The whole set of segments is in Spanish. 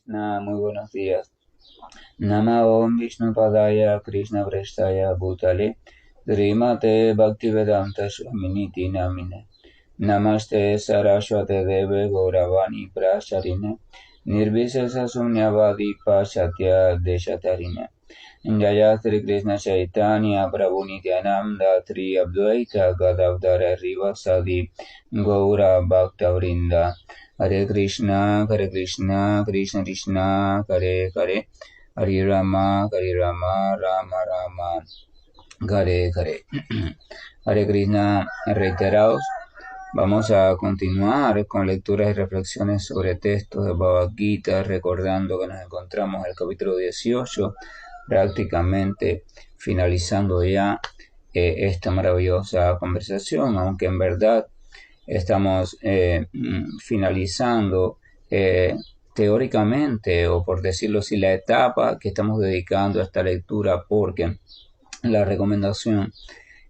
Krishna, muy buenos días. Nama Om Vishnu Padaya Krishna Prestaya Bhutale Srimate Bhaktivedanta Swaminiti Namine Namaste Saraswate Deve Gauravani Pracharine Nirvisesa Sunyavadi Pachatya Deshatarine Jaya Sri Krishna Chaitanya Prabhu Nityananda Tri Advaita Gadavdara Rivasadi Gaura Bhakta Vrinda Hare Krishna, Krishna Krishna, Hare Hare, Hare Rama, Rama Rama, Hare Hare. Hare Krishna reiterados. Vamos a continuar con lecturas y reflexiones sobre textos de Bhagavad Gita, recordando que nos encontramos en el capítulo 18, prácticamente finalizando ya esta maravillosa conversación, aunque en verdad estamos finalizando teóricamente, o por decirlo así, la etapa que estamos dedicando a esta lectura, porque la recomendación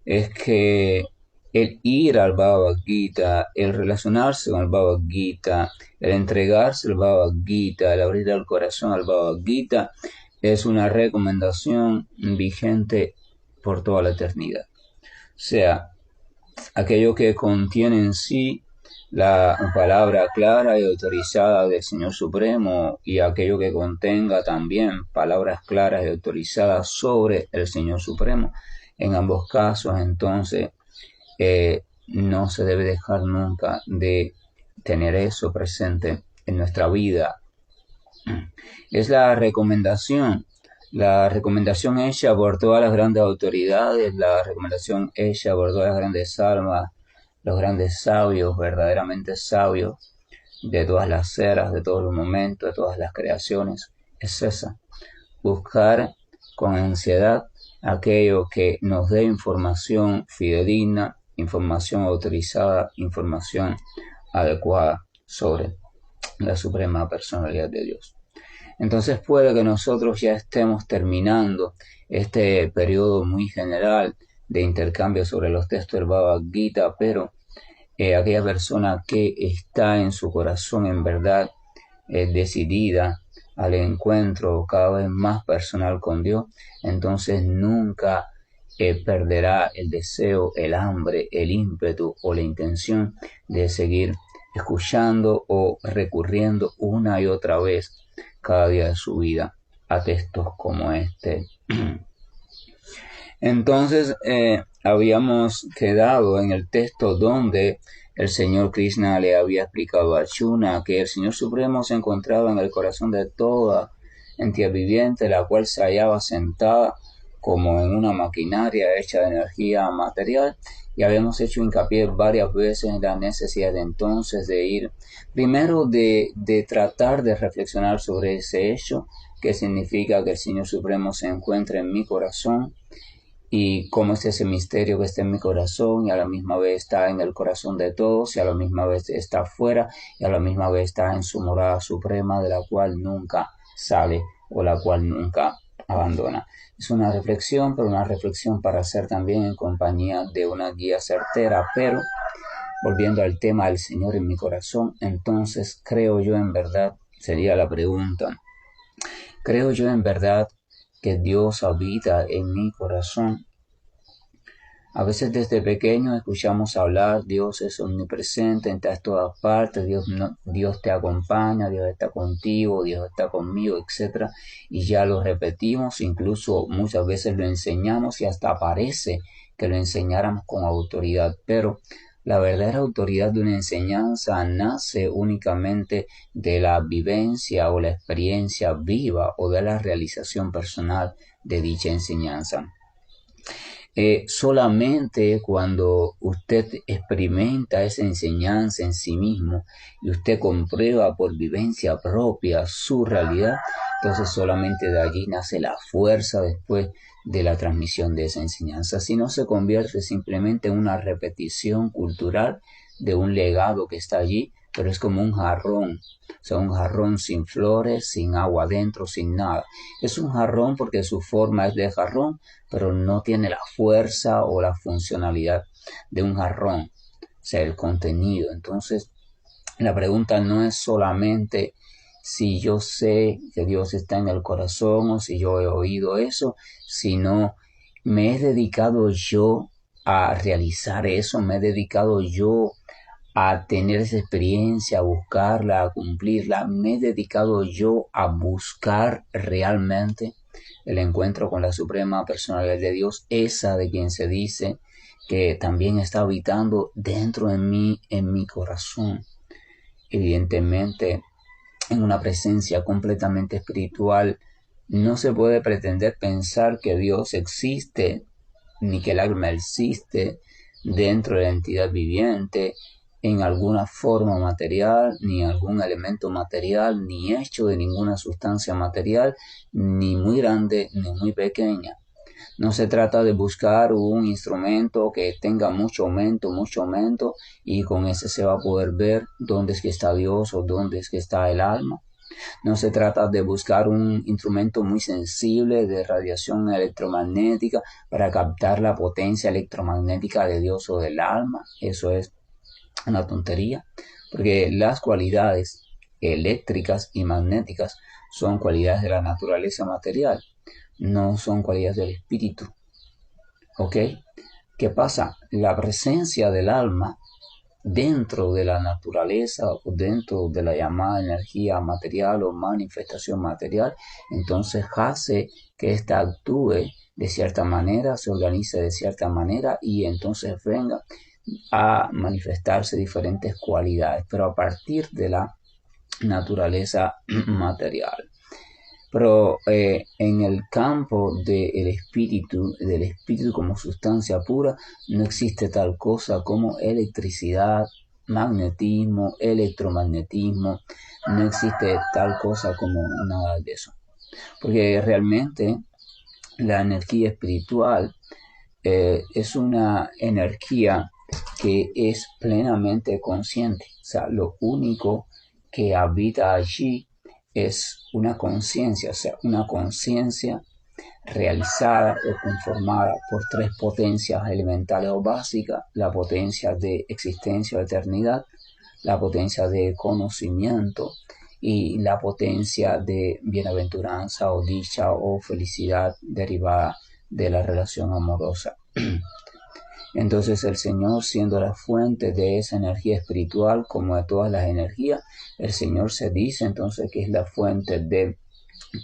es que el ir al Bhagavad Gita, el relacionarse con el Bhagavad Gita, el entregarse al Bhagavad Gita, el abrir el corazón al Bhagavad Gita, es una recomendación vigente por toda la eternidad. O sea, aquello que contiene en sí la palabra clara y autorizada del Señor Supremo, y aquello que contenga también palabras claras y autorizadas sobre el Señor Supremo. En ambos casos, entonces, no se debe dejar nunca de tener eso presente en nuestra vida. Es la recomendación hecha por todas las grandes autoridades, la recomendación hecha por todas las grandes almas, los grandes sabios, verdaderamente sabios, de todas las eras, de todos los momentos, de todas las creaciones, es esa: buscar con ansiedad aquello que nos dé información fidedigna, información autorizada, información adecuada sobre la suprema personalidad de Dios. Entonces puede que nosotros ya estemos terminando este periodo muy general de intercambio sobre los textos del Bhagavad Gita, pero aquella persona que está en su corazón en verdad decidida al encuentro cada vez más personal con Dios, entonces nunca perderá el deseo, el hambre, el ímpetu o la intención de seguir escuchando o recurriendo una y otra vez cada día de su vida a textos como este. Entonces habíamos quedado en el texto donde el Señor Krishna le había explicado a Arjuna que el Señor Supremo se encontraba en el corazón de toda entidad viviente, la cual se hallaba sentada como en una maquinaria hecha de energía material, y habíamos hecho hincapié varias veces en la necesidad de entonces de ir, primero de tratar de reflexionar sobre ese hecho, que significa que el Señor Supremo se encuentra en mi corazón, y cómo es ese misterio que está en mi corazón y a la misma vez está en el corazón de todos, y a la misma vez está afuera, y a la misma vez está en su morada suprema, de la cual nunca sale o la cual nunca abandona. Es una reflexión, pero una reflexión para hacer también en compañía de una guía certera. Pero volviendo al tema del Señor en mi corazón, entonces creo yo en verdad, sería la pregunta, creo yo en verdad que Dios habita en mi corazón. A veces desde pequeños escuchamos hablar: Dios es omnipresente, está en todas partes, Dios te acompaña, Dios está contigo, Dios está conmigo, etc. Y ya lo repetimos, incluso muchas veces lo enseñamos y hasta parece que lo enseñáramos con autoridad. Pero la verdadera autoridad de una enseñanza nace únicamente de la vivencia o la experiencia viva o de la realización personal de dicha enseñanza. Solamente cuando usted experimenta esa enseñanza en sí mismo y usted comprueba por vivencia propia su realidad, entonces solamente de allí nace la fuerza después de la transmisión de esa enseñanza. Si no, se convierte simplemente en una repetición cultural de un legado que está allí, pero es como un jarrón, o sea, un jarrón sin flores, sin agua adentro, sin nada. Es un jarrón porque su forma es de jarrón, pero no tiene la fuerza o la funcionalidad de un jarrón, o sea, el contenido. Entonces, la pregunta no es solamente si yo sé que Dios está en el corazón o si yo he oído eso, sino me he dedicado yo a realizar eso, me he dedicado yo a tener esa experiencia, a buscarla, a cumplirla. Me he dedicado yo a buscar realmente el encuentro con la suprema personalidad de Dios, esa de quien se dice que también está habitando dentro de mí, en mi corazón. Evidentemente, en una presencia completamente espiritual, no se puede pretender pensar que Dios existe, ni que el alma existe dentro de la entidad viviente, en alguna forma material, ni algún elemento material, ni hecho de ninguna sustancia material, ni muy grande, ni muy pequeña. No se trata de buscar un instrumento que tenga mucho aumento, y con ese se va a poder ver dónde es que está Dios o dónde es que está el alma. No se trata de buscar un instrumento muy sensible de radiación electromagnética para captar la potencia electromagnética de Dios o del alma. Eso es una tontería, porque las cualidades eléctricas y magnéticas son cualidades de la naturaleza material, no son cualidades del espíritu. ¿Ok? ¿Qué pasa? La presencia del alma dentro de la naturaleza o dentro de la llamada energía material o manifestación material, entonces hace que ésta actúe de cierta manera, se organice de cierta manera y entonces venga a manifestarse diferentes cualidades, pero a partir de la naturaleza material. Pero en el campo del espíritu como sustancia pura, no existe tal cosa como electricidad, magnetismo, electromagnetismo, no existe tal cosa como nada de eso. Porque realmente la energía espiritual es una energía que es plenamente consciente. O sea, lo único que habita allí es una conciencia, o sea, una conciencia realizada o conformada por tres potencias elementales o básicas: la potencia de existencia o eternidad, la potencia de conocimiento y la potencia de bienaventuranza o dicha o felicidad derivada de la relación amorosa. Entonces el Señor, siendo la fuente de esa energía espiritual como de todas las energías, el Señor se dice entonces que es la fuente de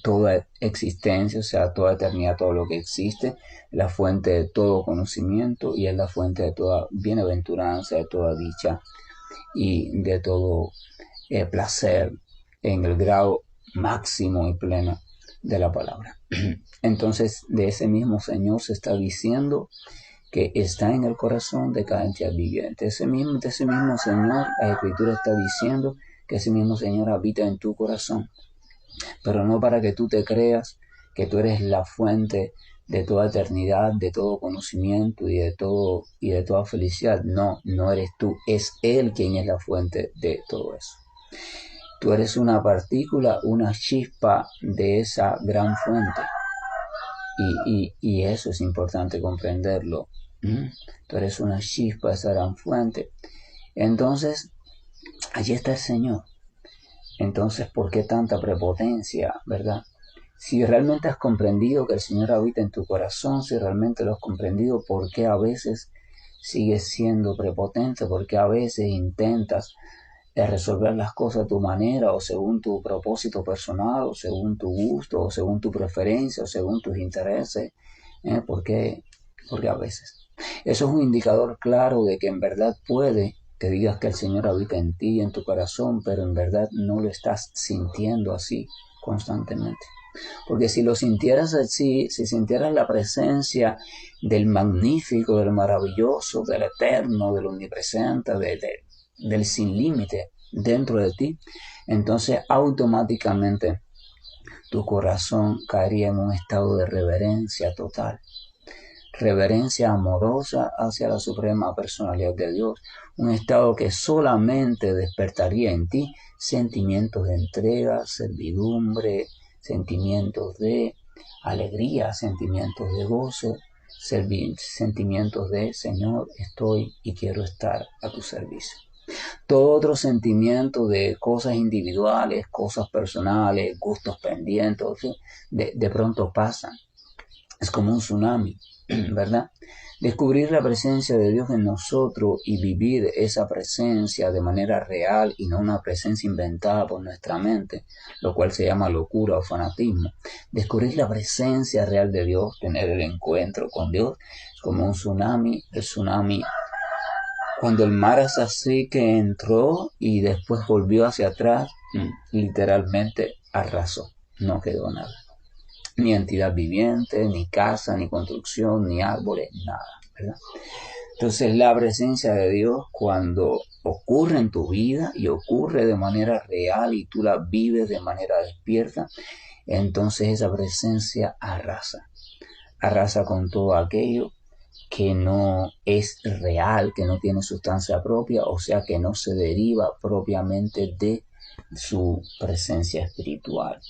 toda existencia, o sea, toda eternidad, todo lo que existe, la fuente de todo conocimiento y es la fuente de toda bienaventuranza, de toda dicha y de todo placer en el grado máximo y pleno de la palabra. Entonces, de ese mismo Señor se está diciendo que está en el corazón de cada entidad viviente. De ese mismo Señor, la Escritura está diciendo que ese mismo Señor habita en tu corazón, pero no para que tú te creas que tú eres la fuente de toda eternidad, de todo conocimiento y de toda felicidad. No, no eres tú, es Él quien es la fuente de todo eso. Tú eres una partícula, una chispa de esa gran fuente. Y eso es importante comprenderlo. Tú eres una chispa de esa gran fuente. Entonces, allí está el Señor. Entonces, ¿por qué tanta prepotencia, verdad? Si realmente has comprendido que el Señor habita en tu corazón, si realmente lo has comprendido, ¿por qué a veces sigues siendo prepotente? ¿Por qué a veces intentas resolver las cosas a tu manera o según tu propósito personal o según tu gusto o según tu preferencia o según tus intereses? ¿Por qué? Porque a veces. Eso es un indicador claro de que en verdad puede que digas que el Señor habita en ti, en tu corazón, pero en verdad no lo estás sintiendo así constantemente. Porque si lo sintieras así, si sintieras la presencia del magnífico, del maravilloso, del eterno, del omnipresente, del sin límite dentro de ti, entonces automáticamente tu corazón caería en un estado de reverencia total. Reverencia amorosa hacia la suprema personalidad de Dios, un estado que solamente despertaría en ti sentimientos de entrega, servidumbre, sentimientos de alegría, sentimientos de gozo, sentimientos de Señor, estoy y quiero estar a tu servicio. Todo otro sentimiento de cosas individuales, cosas personales, gustos pendientes, ¿sí? De pronto pasan. Es como un tsunami, ¿verdad? Descubrir la presencia de Dios en nosotros y vivir esa presencia de manera real y no una presencia inventada por nuestra mente, lo cual se llama locura o fanatismo. Descubrir la presencia real de Dios, tener el encuentro con Dios, es como un tsunami. El tsunami, cuando el mar es así que entró y después volvió hacia atrás, literalmente arrasó, no quedó nada. Ni entidad viviente, ni casa, ni construcción, ni árboles, nada, ¿verdad? Entonces la presencia de Dios cuando ocurre en tu vida y ocurre de manera real y tú la vives de manera despierta, entonces esa presencia arrasa, arrasa con todo aquello que no es real, que no tiene sustancia propia, o sea, que no se deriva propiamente de su presencia espiritual.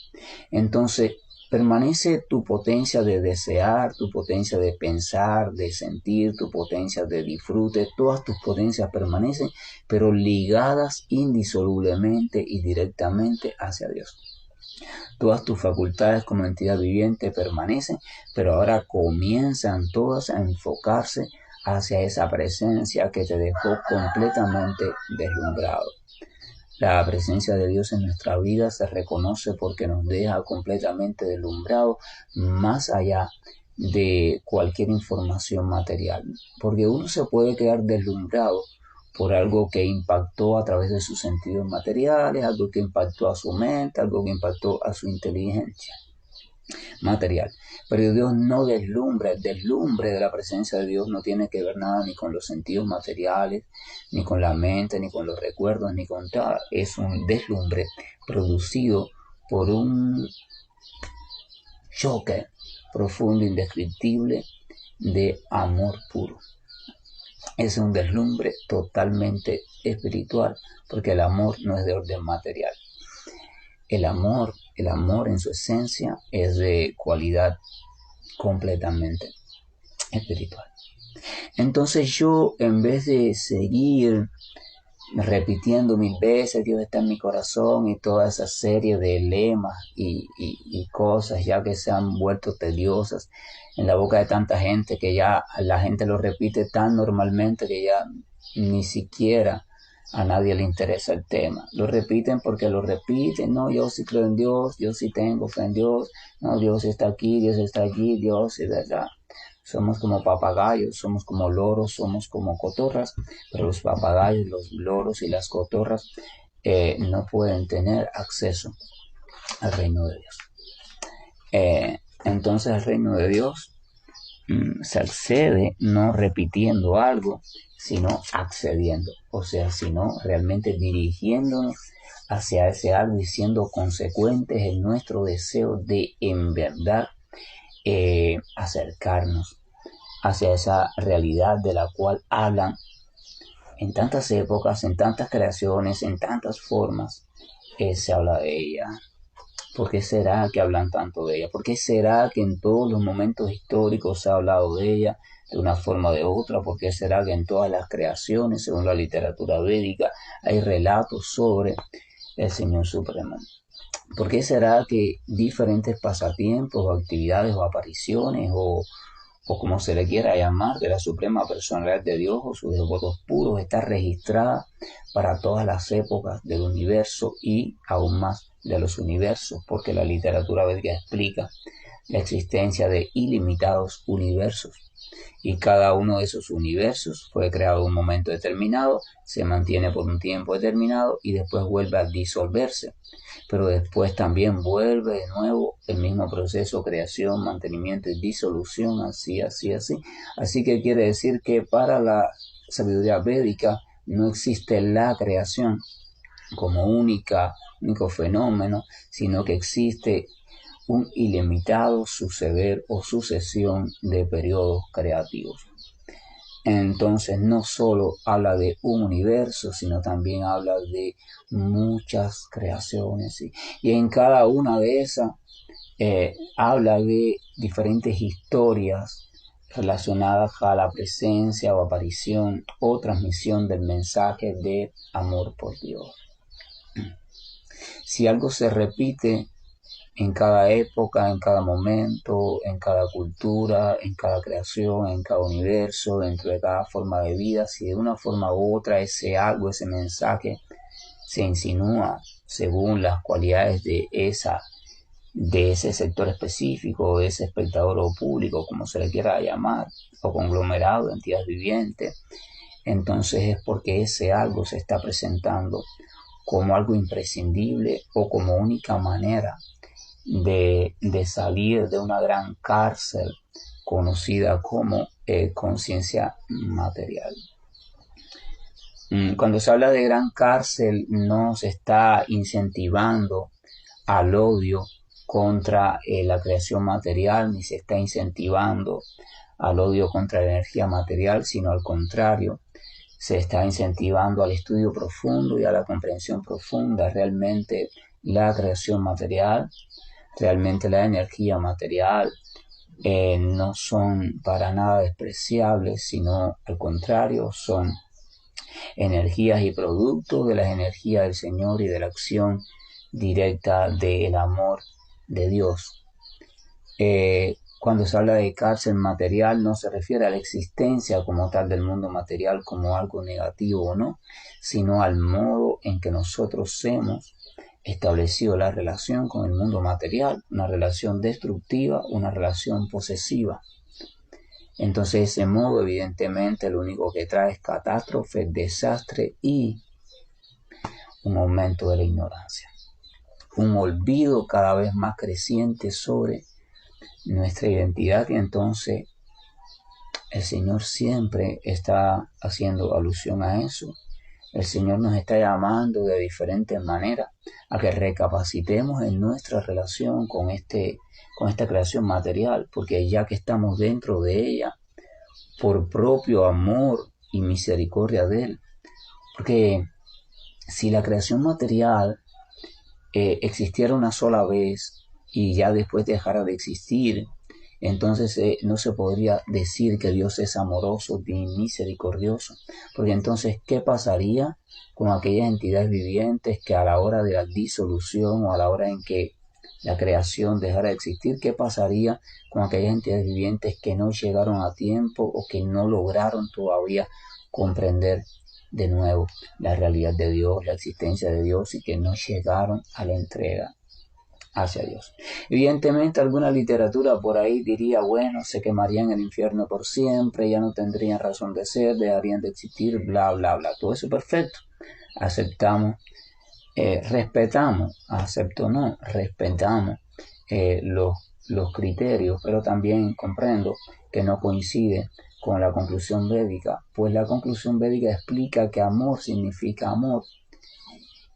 Entonces, permanece tu potencia de desear, tu potencia de pensar, de sentir, tu potencia de disfrute, todas tus potencias permanecen, pero ligadas indisolublemente y directamente hacia Dios. Todas tus facultades como entidad viviente permanecen, pero ahora comienzan todas a enfocarse hacia esa presencia que te dejó completamente deslumbrado. La presencia de Dios en nuestra vida se reconoce porque nos deja completamente deslumbrado más allá de cualquier información material. Porque uno se puede quedar deslumbrado por algo que impactó a través de sus sentidos materiales, algo que impactó a su mente, algo que impactó a su inteligencia material. Pero Dios no deslumbra, el deslumbre de la presencia de Dios no tiene que ver nada ni con los sentidos materiales, ni con la mente, ni con los recuerdos, ni con nada. Es un deslumbre producido por un choque profundo, indescriptible de amor puro. Es un deslumbre totalmente espiritual, porque el amor no es de orden material. El amor en su esencia es de cualidad completamente espiritual. Entonces yo, en vez de seguir repitiendo mil veces Dios está en mi corazón y toda esa serie de lemas y cosas ya que se han vuelto tediosas en la boca de tanta gente, que ya la gente lo repite tan normalmente que ya ni siquiera a nadie le interesa el tema. Lo repiten porque lo repiten. No, yo sí creo en Dios, yo sí tengo fe en Dios. No, Dios está aquí, Dios está allí, Dios es verdad. Somos como papagayos, somos como loros, somos como cotorras, pero los papagayos, los loros y las cotorras no pueden tener acceso al reino de Dios. Entonces al reino de Dios se accede no repitiendo algo, sino accediendo, o sea, sino realmente dirigiéndonos hacia ese algo y siendo consecuentes en nuestro deseo de en verdad acercarnos hacia esa realidad de la cual hablan en tantas épocas, en tantas creaciones, en tantas formas, se habla de ella. ¿Por qué será que hablan tanto de ella? ¿Por qué será que en todos los momentos históricos se ha hablado de ella de una forma o de otra? ¿Por qué será que en todas las creaciones, según la literatura védica, hay relatos sobre el Señor Supremo? ¿Por qué será que diferentes pasatiempos o actividades o apariciones o como se le quiera llamar, de la suprema personalidad de Dios o sus devotos puros, está registrada para todas las épocas del universo y aún más de los universos, porque la literatura védica explica la existencia de ilimitados universos y cada uno de esos universos fue creado en un momento determinado, se mantiene por un tiempo determinado y después vuelve a disolverse, pero después también vuelve de nuevo el mismo proceso, creación, mantenimiento y disolución, así. Así que quiere decir que para la sabiduría védica no existe la creación como único fenómeno, sino que existe un ilimitado suceder o sucesión de periodos creativos. Entonces no solo habla de un universo, sino también habla de muchas creaciones. Y en cada una de esas habla de diferentes historias relacionadas a la presencia o aparición o transmisión del mensaje de amor por Dios. Si algo se repite en cada época, en cada momento, en cada cultura, en cada creación, en cada universo, dentro de cada forma de vida, si de una forma u otra ese algo, ese mensaje se insinúa según las cualidades de ese sector específico, de ese espectador o público, como se le quiera llamar, o conglomerado de entidades vivientes, entonces es porque ese algo se está presentando como algo imprescindible o como única manera de salir de una gran cárcel conocida como conciencia material. Cuando se habla de gran cárcel no se está incentivando al odio contra la creación material, ni se está incentivando al odio contra la energía material, sino al contrario, se está incentivando al estudio profundo y a la comprensión profunda. Realmente la creación material, realmente la energía material no son para nada despreciables, sino al contrario, son energías y productos de las energías del Señor y de la acción directa del amor de Dios. Cuando se habla de cárcel material no se refiere a la existencia como tal del mundo material como algo negativo o no, sino al modo en que nosotros hemos establecido la relación con el mundo material, una relación destructiva, una relación posesiva. Entonces ese modo evidentemente lo único que trae es catástrofe, desastre y un aumento de la ignorancia, un olvido cada vez más creciente sobre nuestra identidad, y entonces el Señor siempre está haciendo alusión a eso. El Señor nos está llamando de diferentes maneras a que recapacitemos en nuestra relación con esta creación material, porque ya que estamos dentro de ella, por propio amor y misericordia de Él, porque si la creación material existiera una sola vez y ya después dejara de existir, entonces no se podría decir que Dios es amoroso ni misericordioso, porque entonces ¿qué pasaría con aquellas entidades vivientes que a la hora de la disolución o a la hora en que la creación dejara de existir? ¿Qué pasaría con aquellas entidades vivientes que no llegaron a tiempo o que no lograron todavía comprender de nuevo la realidad de Dios, la existencia de Dios, y que no llegaron a la entrega hacia Dios? Evidentemente alguna literatura por ahí diría, bueno, se quemarían en el infierno por siempre, ya no tendrían razón de ser, dejarían de existir, bla, bla, bla. Todo eso perfecto. Aceptamos, respetamos, acepto no, respetamos los criterios, pero también comprendo que no coincide con la conclusión védica, pues la conclusión védica explica que amor significa amor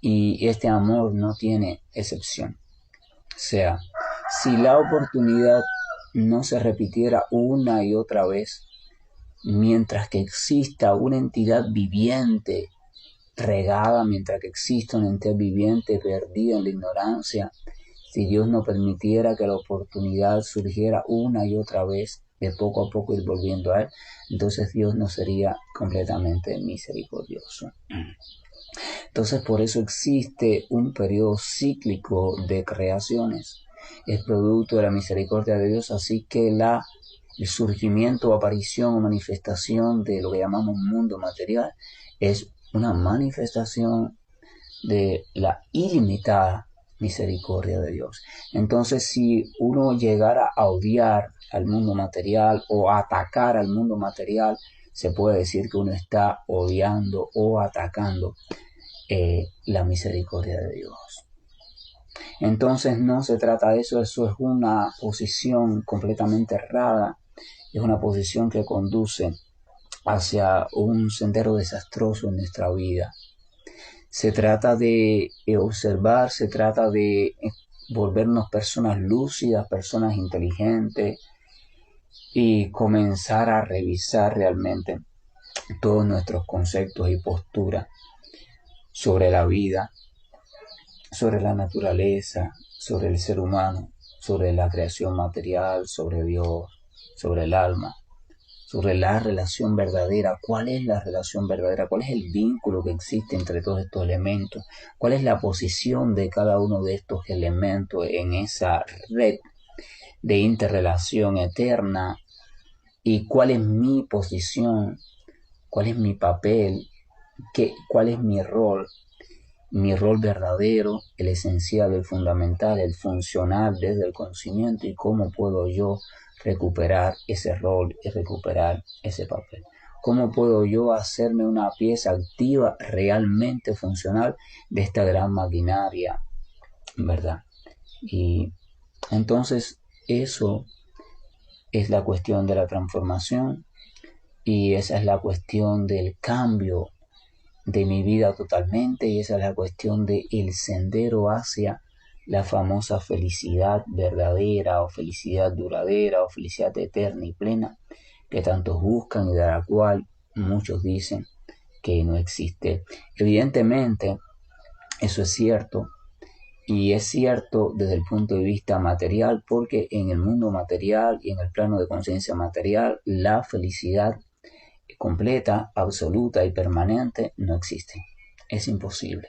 y este amor no tiene excepción. O sea, si la oportunidad no se repitiera una y otra vez, mientras que exista una entidad viviente regada, mientras que exista una entidad viviente perdida en la ignorancia, si Dios no permitiera que la oportunidad surgiera una y otra vez, de poco a poco ir volviendo a Él, entonces Dios no sería completamente misericordioso. Entonces por eso existe un periodo cíclico de creaciones. Es producto de la misericordia de Dios, así que el surgimiento, aparición o manifestación de lo que llamamos mundo material es una manifestación de la ilimitada misericordia de Dios. Entonces si uno llegara a odiar al mundo material o a atacar al mundo material, se puede decir que uno está odiando o atacando la misericordia de Dios. Entonces no se trata de eso, eso es una posición completamente errada, es una posición que conduce hacia un sendero desastroso en nuestra vida. Se trata de observar, se trata de volvernos personas lúcidas, personas inteligentes y comenzar a revisar realmente todos nuestros conceptos y posturas sobre la vida, sobre la naturaleza, sobre el ser humano, sobre la creación material, sobre Dios, sobre el alma, sobre la relación verdadera. ¿Cuál es la relación verdadera? ¿Cuál es el vínculo que existe entre todos estos elementos? ¿Cuál es la posición de cada uno de estos elementos en esa red de interrelación eterna? ¿Y cuál es mi posición? ¿Cuál es mi papel? ¿Cuál es mi rol? Mi rol verdadero, el esencial, el fundamental, el funcional desde el conocimiento, y cómo puedo yo recuperar ese rol y recuperar ese papel. ¿Cómo puedo yo hacerme una pieza activa realmente funcional de esta gran maquinaria, ¿verdad? Y entonces eso es la cuestión de la transformación, y esa es la cuestión del cambio de mi vida totalmente, y esa es la cuestión del sendero hacia la famosa felicidad verdadera o felicidad duradera o felicidad eterna y plena que tantos buscan y de la cual muchos dicen que no existe. Evidentemente, eso es cierto, y es cierto desde el punto de vista material, porque en el mundo material y en el plano de conciencia material, la felicidad completa, absoluta y permanente no existe. Es imposible.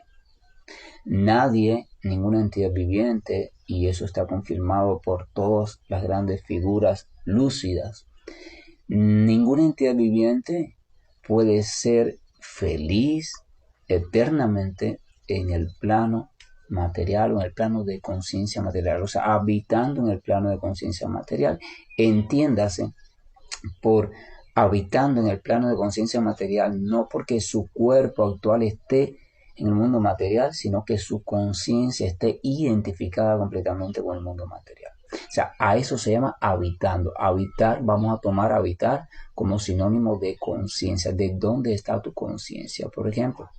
Nadie, ninguna entidad viviente, y eso está confirmado por todas las grandes figuras lúcidas, ninguna entidad viviente puede ser feliz eternamente en el plano material o en el plano de conciencia material, o sea, habitando en el plano de conciencia material. Entiéndase por habitando en el plano de conciencia material, no porque su cuerpo actual esté en el mundo material, sino que su conciencia esté identificada completamente con el mundo material. O sea, a eso se llama habitando. Habitar, vamos a tomar habitar como sinónimo de conciencia. ¿De dónde está tu conciencia? Por ejemplo,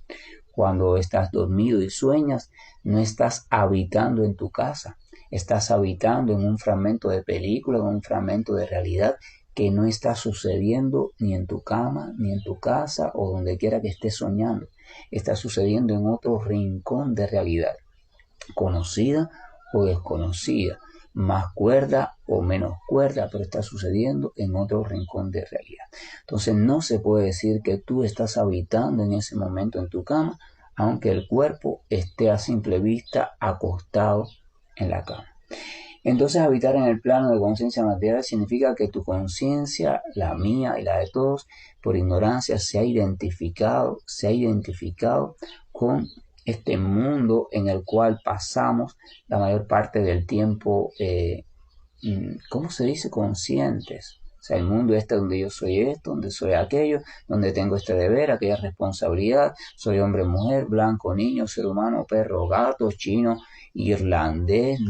cuando estás dormido y sueñas, no estás habitando en tu casa, estás habitando en un fragmento de película, en un fragmento de realidad que no está sucediendo ni en tu cama, ni en tu casa o donde quiera que estés soñando. Está sucediendo en otro rincón de realidad, conocida o desconocida, más cuerda o menos cuerda, pero está sucediendo en otro rincón de realidad. Entonces no se puede decir que tú estás habitando en ese momento en tu cama, aunque el cuerpo esté a simple vista acostado en la cama. Entonces habitar en el plano de conciencia material significa que tu conciencia, la mía y la de todos, por ignorancia se ha identificado con este mundo en el cual pasamos la mayor parte del tiempo, ¿cómo se dice? Conscientes. O sea, el mundo este donde yo soy esto, donde soy aquello, donde tengo este deber, aquella responsabilidad, soy hombre, mujer, blanco, niño, ser humano, perro, gato, chino, irlandés,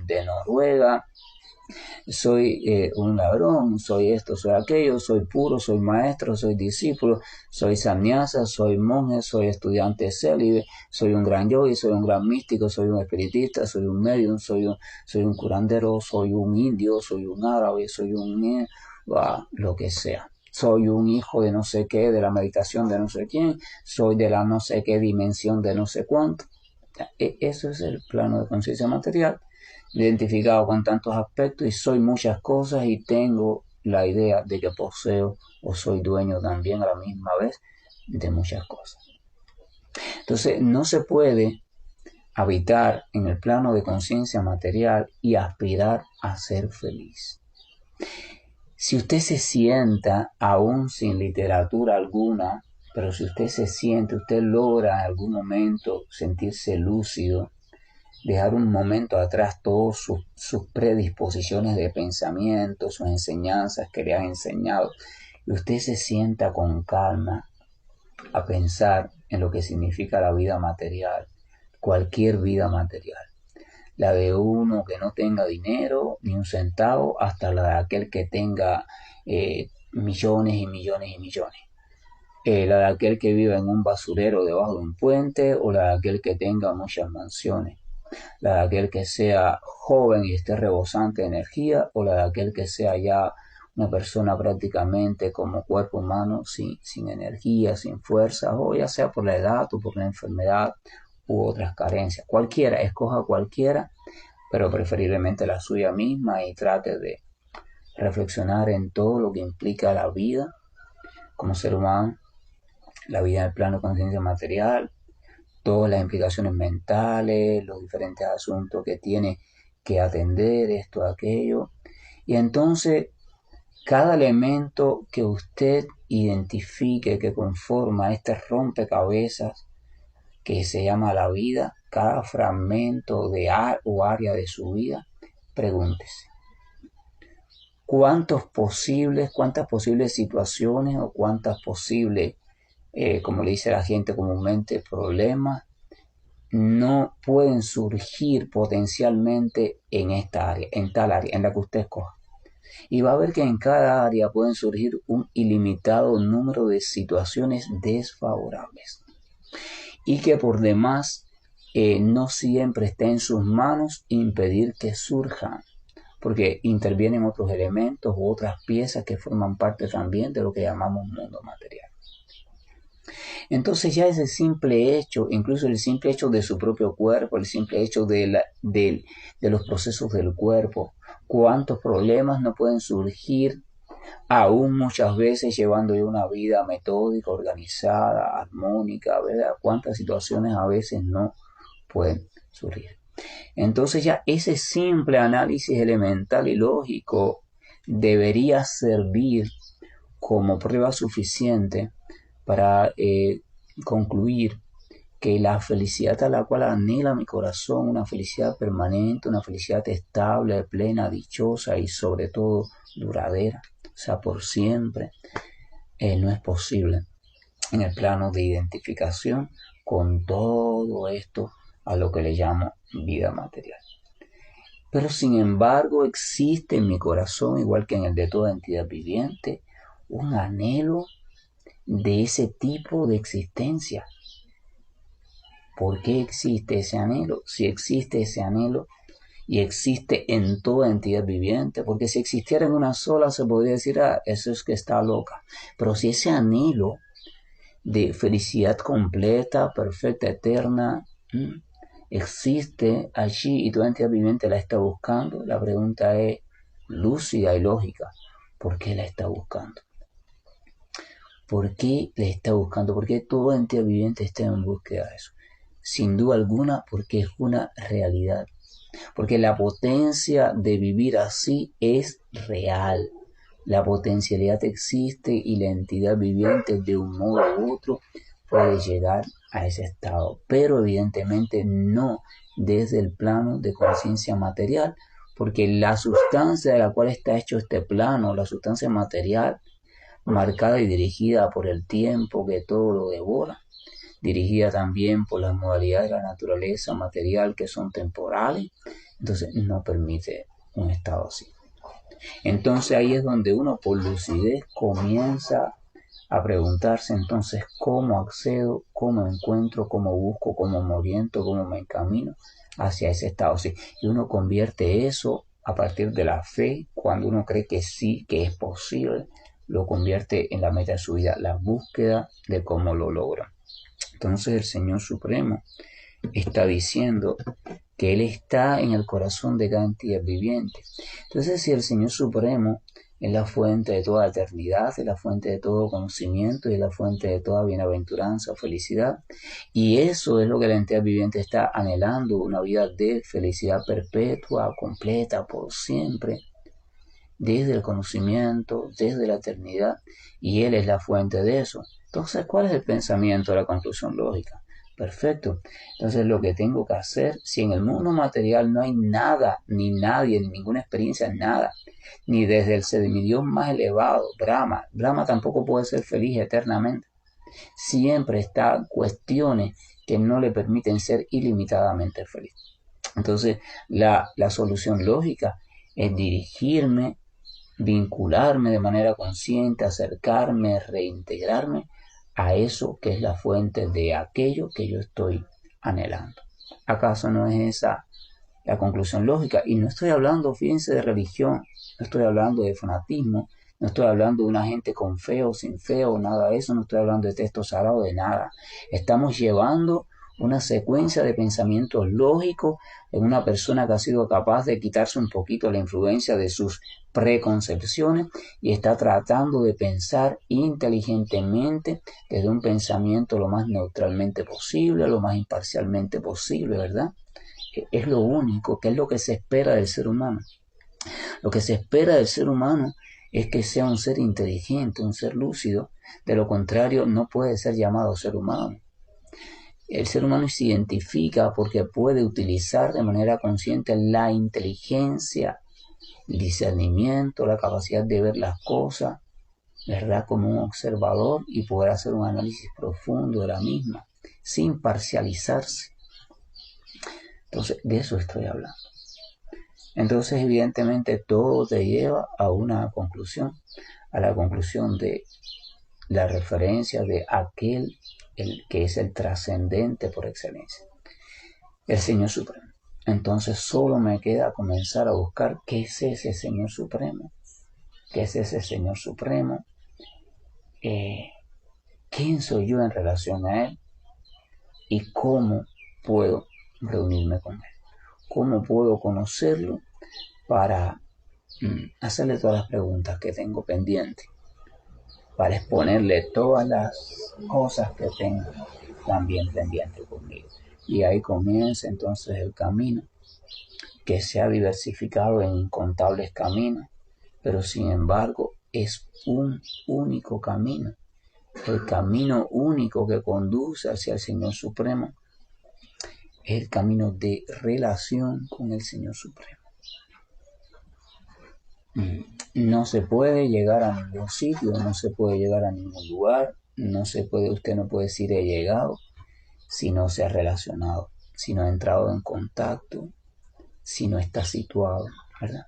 de Noruega, soy un ladrón, soy esto, soy aquello, soy puro, soy maestro, soy discípulo, soy sannyasa, soy monje, soy estudiante célibe, soy un gran yogi, soy un gran místico, soy un espiritista, soy un medium, soy un curandero, soy un indio, soy un árabe, soy un lo que sea. Soy un hijo de no sé qué, de la meditación de no sé quién, soy de la no sé qué dimensión de no sé cuánto. Eso es el plano de conciencia material, identificado con tantos aspectos, y soy muchas cosas y tengo la idea de que poseo o soy dueño también a la misma vez de muchas cosas. Entonces no se puede habitar en el plano de conciencia material y aspirar a ser feliz. Si usted se sienta aún sin literatura alguna, pero si usted se siente, usted logra en algún momento sentirse lúcido, dejar un momento atrás todas sus predisposiciones de pensamiento, sus enseñanzas que le han enseñado, y usted se sienta con calma a pensar en lo que significa la vida material, cualquier vida material, la de uno que no tenga dinero ni un centavo, hasta la de aquel que tenga millones y millones y millones. La de aquel que vive en un basurero debajo de un puente, o la de aquel que tenga muchas mansiones, la de aquel que sea joven y esté rebosante de energía, o la de aquel que sea ya una persona prácticamente como cuerpo humano, sin energía, sin fuerza, o ya sea por la edad o por la enfermedad u otras carencias. Cualquiera, escoja cualquiera, pero preferiblemente la suya misma, y trate de reflexionar en todo lo que implica la vida como ser humano, la vida en el plano de conciencia material, todas las implicaciones mentales, los diferentes asuntos que tiene que atender, esto, aquello. Y entonces, cada elemento que usted identifique que conforma este rompecabezas que se llama la vida, cada fragmento de o área de su vida, pregúntese, cuántas posibles situaciones o cuántas posibles, como le dice la gente comúnmente, problemas no pueden surgir potencialmente en esta área, en tal área, en la que usted escoja. Y va a ver que en cada área pueden surgir un ilimitado número de situaciones desfavorables. Y que por demás no siempre está en sus manos impedir que surjan, porque intervienen otros elementos u otras piezas que forman parte también de lo que llamamos mundo material. Entonces ya ese simple hecho, incluso el simple hecho de su propio cuerpo, el simple hecho de los procesos del cuerpo, cuántos problemas no pueden surgir, aún muchas veces llevando yo una vida metódica, organizada, armónica, ¿verdad? Cuántas situaciones a veces no pueden surgir. Entonces ya ese simple análisis elemental y lógico debería servir como prueba suficiente para concluir que la felicidad a la cual anhela mi corazón, una felicidad permanente, una felicidad estable, plena, dichosa y sobre todo duradera, o sea, por siempre, no es posible en el plano de identificación con todo esto a lo que le llamo vida material. Pero sin embargo existe en mi corazón, igual que en el de toda entidad viviente, un anhelo de ese tipo de existencia. ¿Por qué existe ese anhelo? Si existe ese anhelo y existe en toda entidad viviente, porque si existiera en una sola se podría decir, eso es que está loca. Pero si ese anhelo de felicidad completa, perfecta, eterna, existe allí y toda entidad viviente la está buscando, la pregunta es lúcida y lógica. ¿Por qué la está buscando? ¿Por qué la está buscando? ¿Por qué toda entidad viviente está en búsqueda de eso? Sin duda alguna, porque es una realidad. Porque la potencia de vivir así es real. La potencialidad existe y la entidad viviente de un modo u otro puede llegar a ese estado. Pero evidentemente no desde el plano de conciencia material, porque la sustancia de la cual está hecho este plano, la sustancia material, marcada y dirigida por el tiempo que todo lo devora, dirigida también por las modalidades de la naturaleza material que son temporales, entonces no permite un estado así. Entonces ahí es donde uno por lucidez comienza a preguntarse entonces cómo accedo, cómo encuentro, cómo busco, cómo me oriento, cómo me encamino hacia ese estado así. Y uno convierte eso a partir de la fe, cuando uno cree que sí, que es posible, lo convierte en la meta de su vida, la búsqueda de cómo lo logra. Entonces el Señor Supremo está diciendo que Él está en el corazón de cada entidad viviente. Entonces, si el Señor Supremo es la fuente de toda eternidad, es la fuente de todo conocimiento y es la fuente de toda bienaventuranza o felicidad, y eso es lo que la entidad viviente está anhelando, una vida de felicidad perpetua, completa, por siempre, desde el conocimiento, desde la eternidad, y Él es la fuente de eso. Entonces, ¿cuál es el pensamiento de la conclusión lógica? Perfecto. Entonces, lo que tengo que hacer, si en el mundo material no hay nada, ni nadie, ni ninguna experiencia, nada, ni desde el semidios más elevado, Brahma tampoco puede ser feliz eternamente. Siempre está cuestiones que no le permiten ser ilimitadamente feliz. Entonces, la solución lógica es dirigirme, vincularme de manera consciente, acercarme, reintegrarme a eso que es la fuente de aquello que yo estoy anhelando. ¿Acaso no es esa la conclusión lógica? Y no estoy hablando, fíjense, de religión, no estoy hablando de fanatismo, no estoy hablando de una gente con fe o sin fe o nada de eso, no estoy hablando de texto sagrado, de nada. Estamos llevando una secuencia de pensamientos lógicos en una persona que ha sido capaz de quitarse un poquito la influencia de sus preconcepciones y está tratando de pensar inteligentemente desde un pensamiento lo más neutralmente posible, lo más imparcialmente posible, ¿verdad? Es lo único, que es lo que se espera del ser humano. Lo que se espera del ser humano es que sea un ser inteligente, un ser lúcido. De lo contrario, no puede ser llamado ser humano. El ser humano se identifica porque puede utilizar de manera consciente la inteligencia, el discernimiento, la capacidad de ver las cosas, ¿verdad? Como un observador y poder hacer un análisis profundo de la misma, sin parcializarse. Entonces, de eso estoy hablando. Entonces, evidentemente, todo te lleva a una conclusión, a la conclusión de la referencia de aquel el que es el trascendente por excelencia, el Señor Supremo. Entonces, solo me queda comenzar a buscar qué es ese Señor Supremo, qué es ese Señor Supremo, quién soy yo en relación a Él y cómo puedo reunirme con Él, cómo puedo conocerlo para hacerle todas las preguntas que tengo pendientes, para exponerle todas las cosas que tengo también pendientes conmigo. Y ahí comienza entonces el camino, que se ha diversificado en incontables caminos, pero sin embargo es un único camino, el camino único que conduce hacia el Señor Supremo, es el camino de relación con el Señor Supremo. No se puede llegar a ningún sitio, no se puede llegar a ningún lugar, usted no puede decir he llegado si no se ha relacionado, si no ha entrado en contacto, si no está situado, ¿verdad?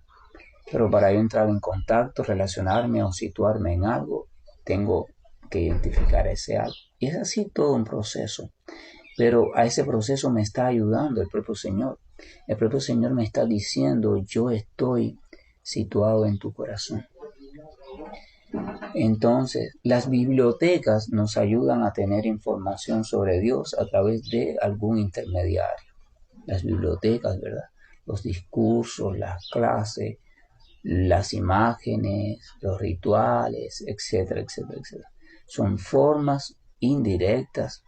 Pero para yo entrar en contacto, relacionarme o situarme en algo, tengo que identificar ese algo. Y es así todo un proceso. Pero a ese proceso me está ayudando el propio Señor. El propio Señor me está diciendo, yo estoy situado en tu corazón. Entonces, las bibliotecas nos ayudan a tener información sobre Dios a través de algún intermediario. Las bibliotecas, ¿verdad? Los discursos, las clases, las imágenes, los rituales, etcétera, etcétera, etcétera. Son formas indirectas,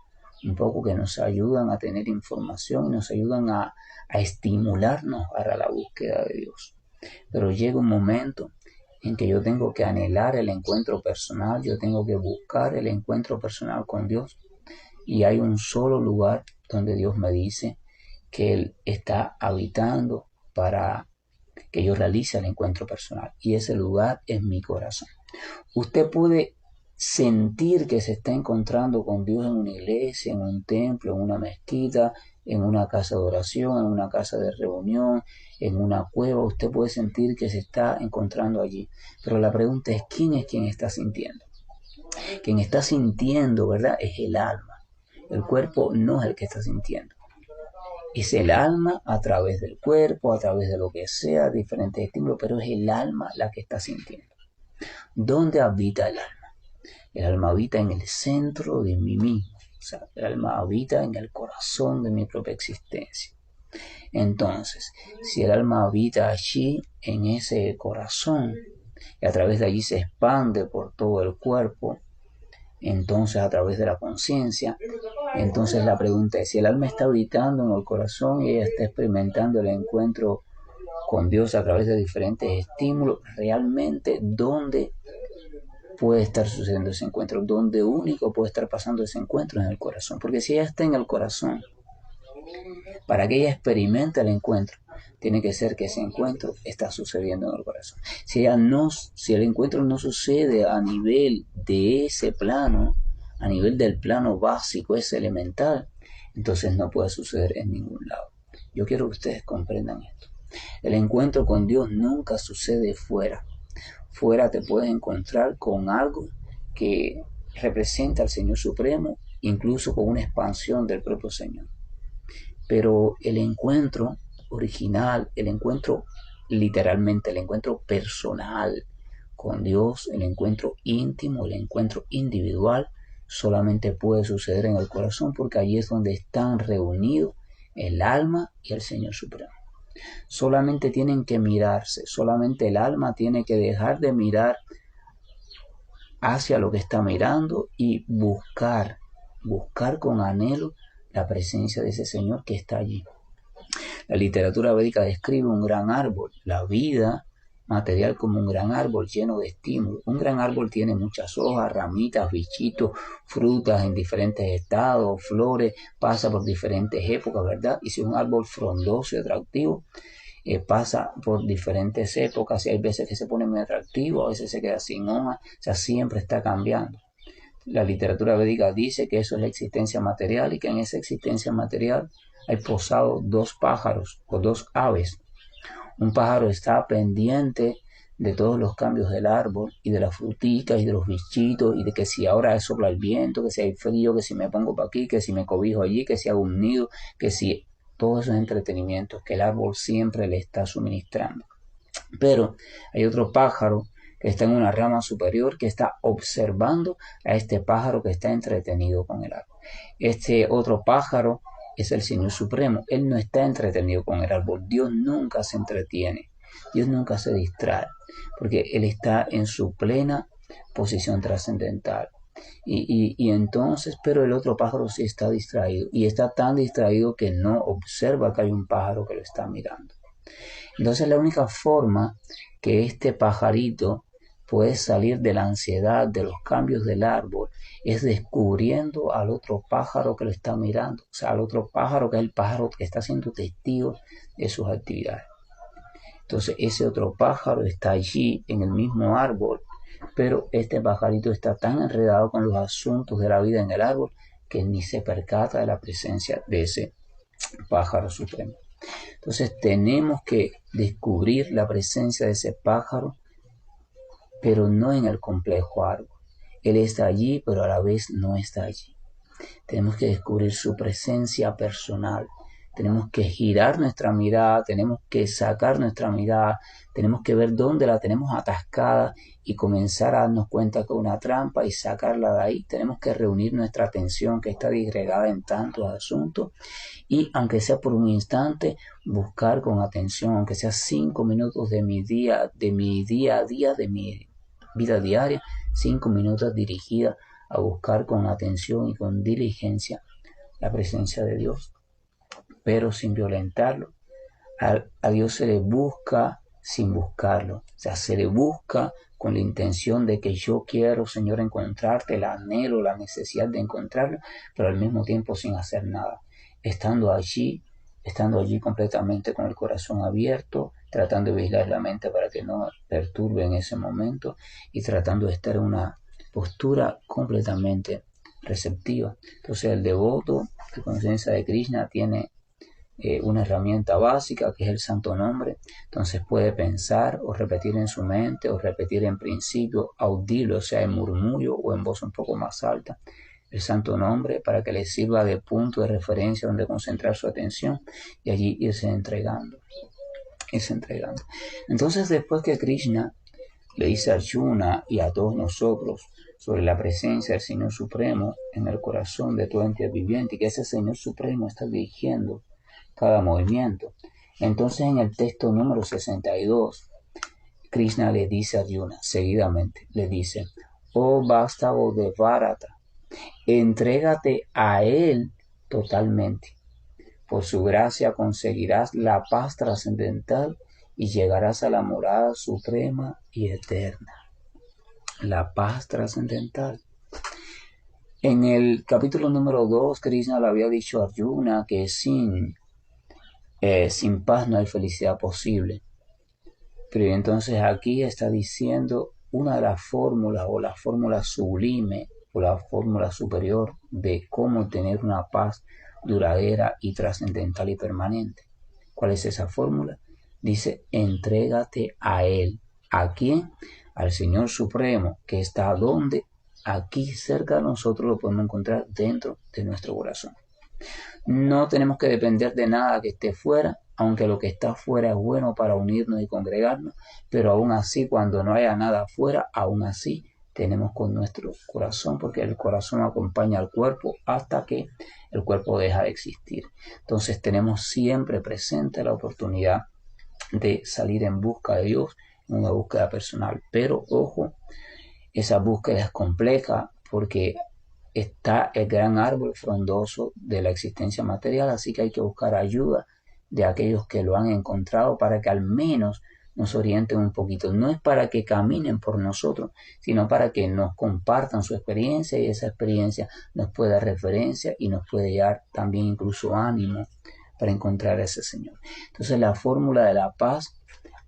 un poco que nos ayudan a tener información y nos ayudan a estimularnos para la búsqueda de Dios. Pero llega un momento en que yo tengo que anhelar el encuentro personal, yo tengo que buscar el encuentro personal con Dios. Y hay un solo lugar donde Dios me dice que Él está habitando para que yo realice el encuentro personal. Y ese lugar es mi corazón. Usted puede sentir que se está encontrando con Dios en una iglesia, en un templo, en una mezquita, en una casa de oración, en una casa de reunión, en una cueva. Usted puede sentir que se está encontrando allí. Pero la pregunta es, ¿quién es quien está sintiendo? Quien está sintiendo, ¿verdad? Es el alma. El cuerpo no es el que está sintiendo. Es el alma a través del cuerpo, a través de lo que sea, diferentes estímulos, pero es el alma la que está sintiendo. ¿Dónde habita el alma? El alma habita en el centro de mí mismo. O sea, el alma habita en el corazón de mi propia existencia. Entonces, si el alma habita allí, en ese corazón, y a través de allí se expande por todo el cuerpo, entonces a través de la conciencia, entonces la pregunta es, si el alma está habitando en el corazón y ella está experimentando el encuentro con Dios a través de diferentes estímulos, realmente ¿dónde puede estar sucediendo ese encuentro? ¿Dónde único puede estar pasando ese encuentro? En el corazón. Porque si ella está en el corazón, para que ella experimente el encuentro, tiene que ser que ese encuentro está sucediendo en el corazón. Si el encuentro no sucede a nivel de ese plano, a nivel del plano básico, ese elemental, entonces no puede suceder en ningún lado. Yo quiero que ustedes comprendan esto. El encuentro con Dios nunca sucede fuera. Fuera te puedes encontrar con algo que representa al Señor Supremo, incluso con una expansión del propio Señor. Pero el encuentro original, el encuentro literalmente, el encuentro personal con Dios, el encuentro íntimo, el encuentro individual, solamente puede suceder en el corazón, porque allí es donde están reunidos el alma y el Señor Supremo. Solamente tienen que mirarse, solamente el alma tiene que dejar de mirar hacia lo que está mirando y buscar con anhelo la presencia de ese Señor que está allí. La literatura védica describe un gran árbol, la vida material como un gran árbol lleno de estímulos. Un gran árbol tiene muchas hojas, ramitas, bichitos, frutas en diferentes estados, flores, pasa por diferentes épocas, ¿verdad? Y si es un árbol frondoso y atractivo, pasa por diferentes épocas y hay veces que se pone muy atractivo, a veces se queda sin hojas, o sea, siempre está cambiando. La literatura védica dice que eso es la existencia material y que en esa existencia material hay posados dos pájaros o dos aves. Un pájaro está pendiente de todos los cambios del árbol y de las fruticas y de los bichitos y de que si ahora sopla el viento, que si hay frío, que si me pongo para aquí, que si me cobijo allí, que si hago un nido, que si todos esos entretenimientos que el árbol siempre le está suministrando. Pero hay otro pájaro que está en una rama superior que está observando a este pájaro que está entretenido con el árbol. Este otro pájaro es el Señor Supremo. Él no está entretenido con el árbol. Dios nunca se entretiene. Dios nunca se distrae, porque Él está en su plena posición trascendental. Y entonces, pero el otro pájaro sí está distraído. Y está tan distraído que no observa que hay un pájaro que lo está mirando. Entonces la única forma que este pajarito puede salir de la ansiedad, de los cambios del árbol, es descubriendo al otro pájaro que lo está mirando, o sea, al otro pájaro que es el pájaro que está siendo testigo de sus actividades. Entonces ese otro pájaro está allí en el mismo árbol, pero este pajarito está tan enredado con los asuntos de la vida en el árbol que ni se percata de la presencia de ese pájaro supremo. Entonces tenemos que descubrir la presencia de ese pájaro, pero no en el complejo árbol. Él está allí, pero a la vez no está allí. Tenemos que descubrir su presencia personal. Tenemos que girar nuestra mirada, tenemos que sacar nuestra mirada, tenemos que ver dónde la tenemos atascada y comenzar a darnos cuenta que es una trampa y sacarla de ahí. Tenemos que reunir nuestra atención que está disgregada en tantos asuntos y aunque sea por un instante, buscar con atención, aunque sea 5 minutos de mi día a día, de mi vida diaria, 5 minutos dirigida a buscar con atención y con diligencia la presencia de Dios, pero sin violentarlo. A Dios se le busca sin buscarlo, o sea, se le busca con la intención de que yo quiero, Señor, encontrarte, el anhelo, la necesidad de encontrarlo, pero al mismo tiempo sin hacer nada, estando allí completamente con el corazón abierto, tratando de vigilar la mente para que no perturbe en ese momento y tratando de estar en una postura completamente receptiva. Entonces el devoto de conciencia de Krishna tiene una herramienta básica que es el santo nombre. Entonces puede pensar o repetir en su mente o repetir en principio audible, o sea en murmullo o en voz un poco más alta, el santo nombre para que le sirva de punto de referencia donde concentrar su atención y allí irse entregando. Entonces después que Krishna le dice a Arjuna y a todos nosotros sobre la presencia del Señor Supremo en el corazón de todo ente viviente y que ese Señor Supremo está dirigiendo cada movimiento. Entonces en el texto número 62, Krishna le dice a Arjuna, seguidamente, le dice, oh vástago de Bharata, entrégate a él totalmente. Por su gracia conseguirás la paz trascendental y llegarás a la morada suprema y eterna. La paz trascendental. En el capítulo número 2, Krishna le había dicho a Arjuna que sin paz no hay felicidad posible. Pero entonces aquí está diciendo una de las fórmulas o la fórmula sublime o la fórmula superior de cómo tener una paz duradera y trascendental y permanente. ¿Cuál es esa fórmula? Dice, entrégate a Él. ¿A quién? Al Señor Supremo, que está donde, aquí cerca de nosotros lo podemos encontrar dentro de nuestro corazón. No tenemos que depender de nada que esté fuera, aunque lo que está fuera es bueno para unirnos y congregarnos, pero aún así, cuando no haya nada afuera, aún así tenemos con nuestro corazón, porque el corazón acompaña al cuerpo hasta que el cuerpo deja de existir. Entonces tenemos siempre presente la oportunidad de salir en busca de Dios, en una búsqueda personal. Pero ojo, esa búsqueda es compleja porque está el gran árbol frondoso de la existencia material, así que hay que buscar ayuda de aquellos que lo han encontrado para que al menos nos orienten un poquito. No es para que caminen por nosotros, sino para que nos compartan su experiencia y esa experiencia nos puede dar referencia y nos puede dar también incluso ánimo para encontrar a ese Señor. Entonces la fórmula de la paz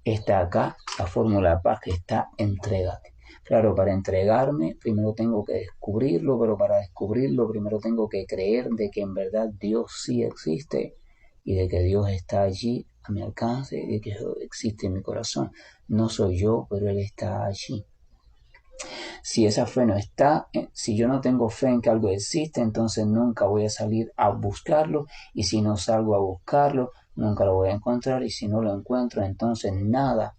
está acá, la fórmula de la paz que está entrégate. Claro, para entregarme primero tengo que descubrirlo, pero para descubrirlo primero tengo que creer de que en verdad Dios sí existe y de que Dios está allí a mi alcance y de que existe en mi corazón. No soy yo, pero Él está allí. Si esa fe no está, si yo no tengo fe en que algo existe, entonces nunca voy a salir a buscarlo y si no salgo a buscarlo, nunca lo voy a encontrar y si no lo encuentro, entonces nada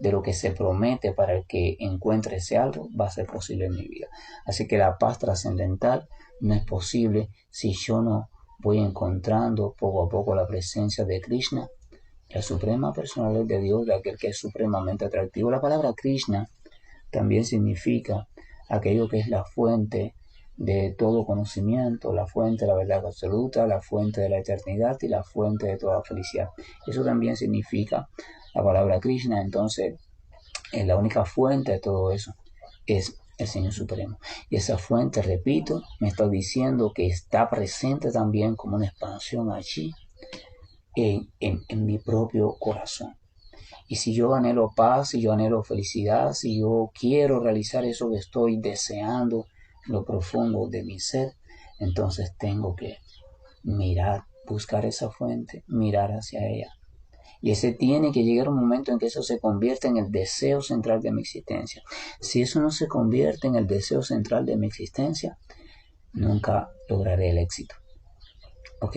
de lo que se promete para el que encuentre ese algo va a ser posible en mi vida. Así que la paz trascendental no es posible si yo no voy encontrando poco a poco la presencia de Krishna, la suprema personalidad de Dios, de aquel que es supremamente atractivo. La palabra Krishna también significa aquello que es la fuente de todo conocimiento, la fuente de la verdad absoluta, la fuente de la eternidad y la fuente de toda felicidad. Eso también significa la palabra Krishna. Entonces la única fuente de todo eso es el Señor Supremo. Y esa fuente, repito, me está diciendo que está presente también como una expansión allí en mi propio corazón. Y si yo anhelo paz, si yo anhelo felicidad, si yo quiero realizar eso que estoy deseando en lo profundo de mi ser, entonces tengo que mirar, buscar esa fuente, mirar hacia ella. Y ese tiene que llegar un momento en que eso se convierta en el deseo central de mi existencia. Si eso no se convierte en el deseo central de mi existencia, nunca lograré el éxito. ¿Ok?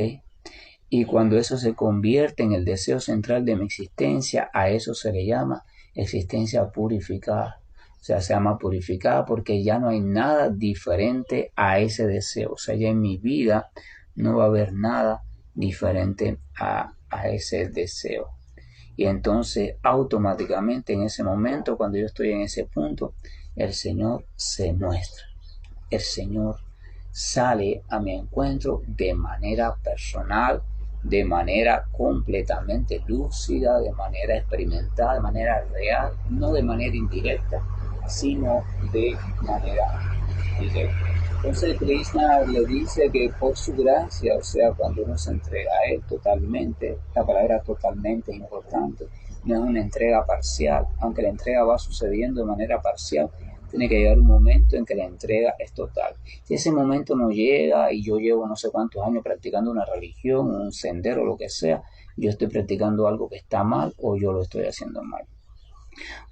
Y cuando eso se convierte en el deseo central de mi existencia, a eso se le llama existencia purificada. O sea, se llama purificada porque ya no hay nada diferente a ese deseo. O sea, ya en mi vida no va a haber nada diferente a ese deseo. Y entonces automáticamente en ese momento, cuando yo estoy en ese punto, el Señor se muestra. El Señor sale a mi encuentro de manera personal, de manera completamente lúcida, de manera experimentada, de manera real, no de manera indirecta, sino de manera directa. Entonces Krishna le dice que por su gracia, o sea, cuando uno se entrega a Él totalmente, la palabra totalmente es importante, no es una entrega parcial, aunque la entrega va sucediendo de manera parcial, tiene que llegar un momento en que la entrega es total. Si ese momento no llega y yo llevo no sé cuántos años practicando una religión, un sendero, lo que sea, yo estoy practicando algo que está mal o yo lo estoy haciendo mal.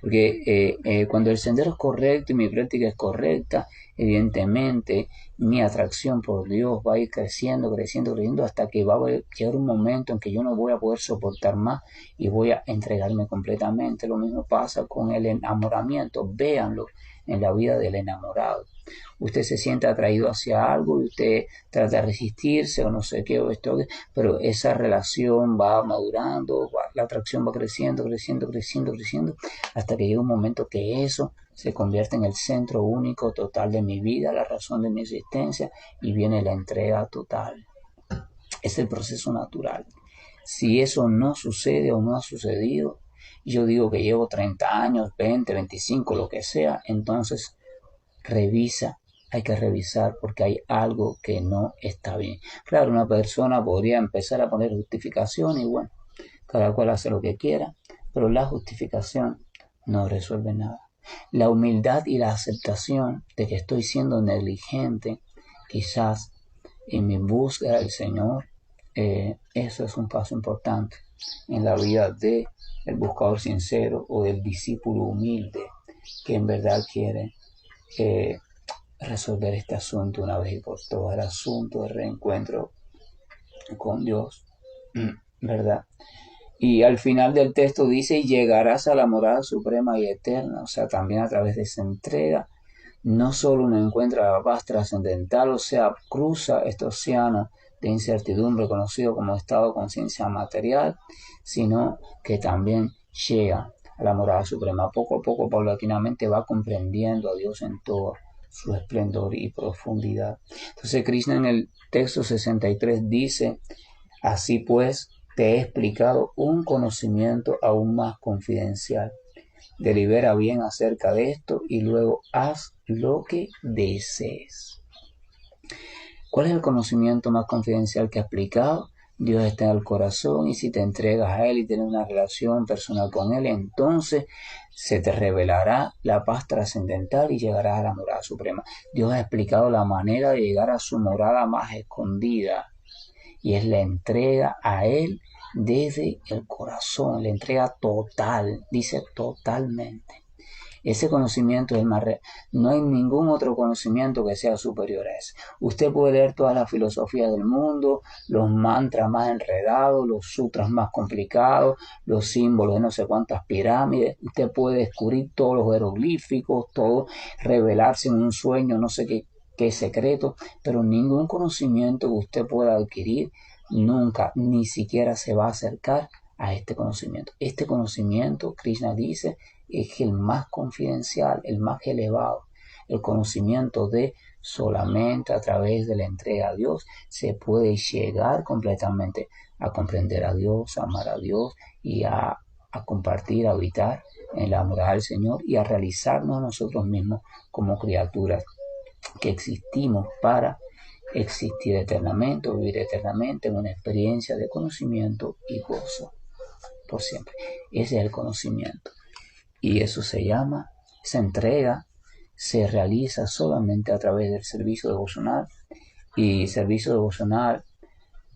Porque cuando el sendero es correcto y mi práctica es correcta, evidentemente mi atracción por Dios va a ir creciendo, creciendo, creciendo, hasta que va a llegar un momento en que yo no voy a poder soportar más y voy a entregarme completamente. Lo mismo pasa con el enamoramiento. Véanlo en la vida del enamorado. Usted se siente atraído hacia algo y usted trata de resistirse o no sé qué o esto, pero esa relación va madurando, la atracción va creciendo, creciendo, creciendo, creciendo, hasta que llega un momento que eso se convierte en el centro único total de mi vida, la razón de mi existencia y viene la entrega total. Es el proceso natural. Si eso no sucede o no ha sucedido, yo digo que llevo 30 años, 20, 25, lo que sea, entonces revisa, hay que revisar porque hay algo que no está bien. Claro, una persona podría empezar a poner justificación y bueno, cada cual hace lo que quiera, pero la justificación no resuelve nada. La humildad y la aceptación de que estoy siendo negligente, quizás en mi búsqueda del Señor, eso es un paso importante en la vida del buscador sincero o del discípulo humilde que en verdad quiere resolver este asunto una vez y por todas, el asunto de reencuentro con Dios, ¿verdad? Y al final del texto dice, y llegarás a la morada suprema y eterna, o sea, también a través de esa entrega, no solo uno encuentra la paz trascendental, o sea, cruza este océano de incertidumbre conocido como estado de conciencia material, sino que también llega a la morada suprema. Poco a poco, paulatinamente, va comprendiendo a Dios en todo su esplendor y profundidad. Entonces Krishna en el texto 63 dice: así pues, te he explicado un conocimiento aún más confidencial. Delibera bien acerca de esto y luego haz lo que desees. ¿Cuál es el conocimiento más confidencial que ha explicado? Dios está en el corazón, y si te entregas a Él y tienes una relación personal con Él, entonces se te revelará la paz trascendental y llegarás a la morada suprema. Dios ha explicado la manera de llegar a su morada más escondida, y es la entrega a Él desde el corazón, la entrega total, dice totalmente. Ese conocimiento es el más real. No hay ningún otro conocimiento que sea superior a ese. Usted puede leer todas las filosofías del mundo, los mantras más enredados, los sutras más complicados, los símbolos de no sé cuántas pirámides. Usted puede descubrir todos los jeroglíficos, todo, revelarse en un sueño, no sé qué secreto, pero ningún conocimiento que usted pueda adquirir nunca, ni siquiera se va a acercar a este conocimiento. Este conocimiento, Krishna dice, es el más confidencial, el más elevado. El conocimiento de solamente a través de la entrega a Dios se puede llegar completamente a comprender a Dios, a amar a Dios y a compartir, a habitar en la morada del Señor y a realizarnos nosotros mismos como criaturas que existimos para existir eternamente o vivir eternamente en una experiencia de conocimiento y gozo por siempre. Ese es el conocimiento. Y eso se llama, esa entrega se realiza solamente a través del servicio devocional. Y servicio devocional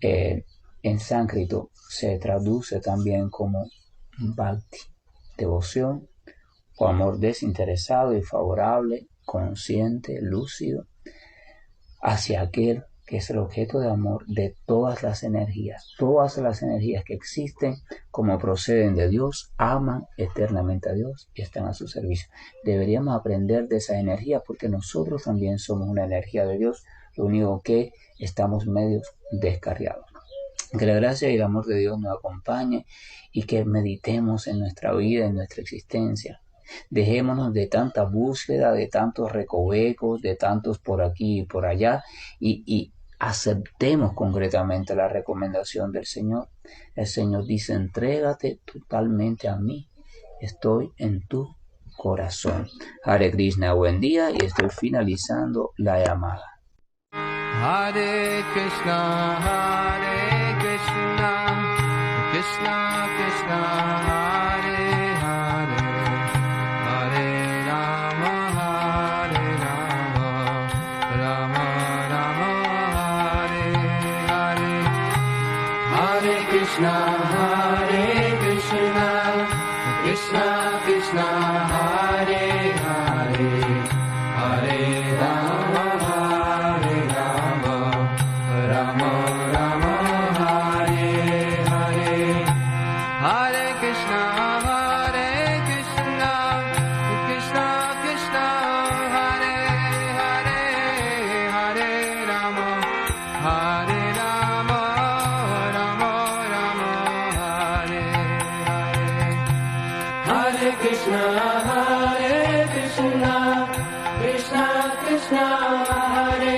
en sánscrito se traduce también como bhakti, devoción o amor desinteresado y favorable, consciente, lúcido, hacia aquel que es el objeto de amor de todas las energías. Todas las energías que existen, como proceden de Dios, aman eternamente a Dios y están a su servicio. Deberíamos aprender de esas energías porque nosotros también somos una energía de Dios, lo único que estamos medios descarriados. Que la gracia y el amor de Dios nos acompañe y que meditemos en nuestra vida, en nuestra existencia. Dejémonos de tanta búsqueda, de tantos recovecos, de tantos por aquí y por allá, y aceptemos concretamente la recomendación del Señor. El Señor dice: entrégate totalmente a mí, estoy en tu corazón. Hare Krishna, buen día, y estoy finalizando la llamada. Hare Krishna, Krishna Krishna, Hare Hare, Hare Rama, Rama Rama, Hare Hare. Hare Krishna, Krishna Krishna, Hare Hare, Hare Rama, Rama Rama, Hare Hare. Hare Krishna, Krishna Krishna, Hare Hare, Hare Rama, Rama Rama, Hare Hare. Hare Krishna, Krishna Krishna, Hare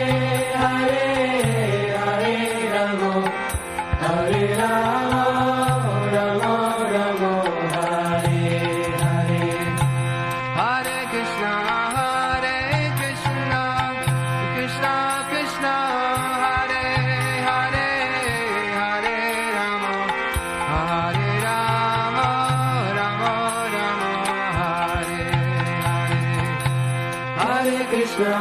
Hare, Hare Rama, Rama Rama, Hare Hare. Hare Krishna, Krishna Krishna, Hare Hare, Hare Rama, Rama Rama, Hare Hare. Hare Krishna,